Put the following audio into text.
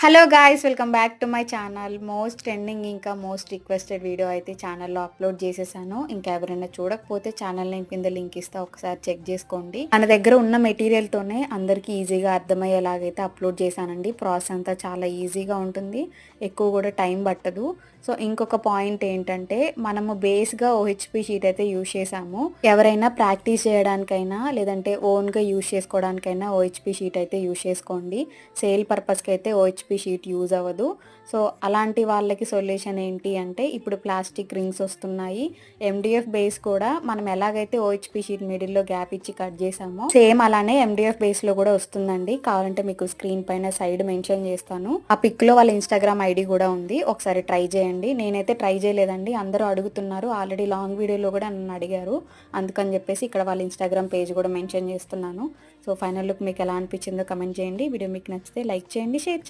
Hello guys! Welcome back to my channel. Most trending ఇంకా most requested video అయితే ఛానల్‌లో upload చేసేసాను. ఇంకా ఎవరైనా చూడకపోతే ఛానల్ నేమ్ కింద లింక్ ఇస్తా, ఒకసారి చెక్ చేసుకోండి. మన దగ్గర ఉన్న మెటీరియల్‌తోనే అందరికీ ఈజీగా అర్థమయ్యేలాగైతే అప్‌లోడ్ చేశానండి. ప్రాసెస్ అంతా చాలా ఈజీగా ఉంటుంది. ఎక్కువ కూడా టైం పట్టదు. సో, ఇంకొక పాయింట్ ఏంటంటే మనము బేస్‌గా ఓహెచ్‌పి షీట్ అయితే యూజ్ చేశాము. ఎవరైనా ప్రాక్టీస్ చేయడానికైనా లేదంటే ఓన్‌గా యూజ్ చేసుకోవడానికైనా ఓహెచ్‌పి షీట్ అయితే యూజ్ చేసుకోండి. సేల్ పర్పస్‌కి అయితే ఓహెచ్‌పి షీట్ యూజ్ అవ్వదు. సో, అలాంటి వాళ్ళకి సొల్యూషన్ ఏంటి అంటే ఇప్పుడు ప్లాస్టిక్ రింగ్స్ వస్తున్నాయి. ఎండీఎఫ్ బేస్ కూడా మనం ఎలాగైతే ఓహెచ్‌పి షీట్ మిడిల్‌లో గ్యాప్ ఇచ్చి కట్ చేసామో సేమ్ అలానే ఎండీఎఫ్ బేస్‌లో కూడా వస్తుందండి. కావాలంటే మీకు స్క్రీన్ పైన సైడ్ మెన్షన్ చేస్తాను. ఆ పిక్‌లో వాళ్ళ ఇన్‌స్టాగ్రామ్ ఐడీ కూడా ఉంది. ఒకసారి ట్రై చేయండి. నేనైతే ట్రై చేయలేదండి. అందరూ అడుగుతున్నారు. ఆల్రెడీ లాంగ్ వీడియోలో కూడా నన్ను అడిగారు. అందుకని చెప్పేసి ఇక్కడ వాళ్ళ ఇన్‌స్టాగ్రామ్ పేజ్ కూడా మెన్షన్ చేస్తున్నాను. సో, ఫైనల్ లుక్ మీకు ఎలా అనిపించిందో కమెంట్ చేయండి. వీడియో మీకు నచ్చితే లైక్ చేయండి, షేర్ చేయండి.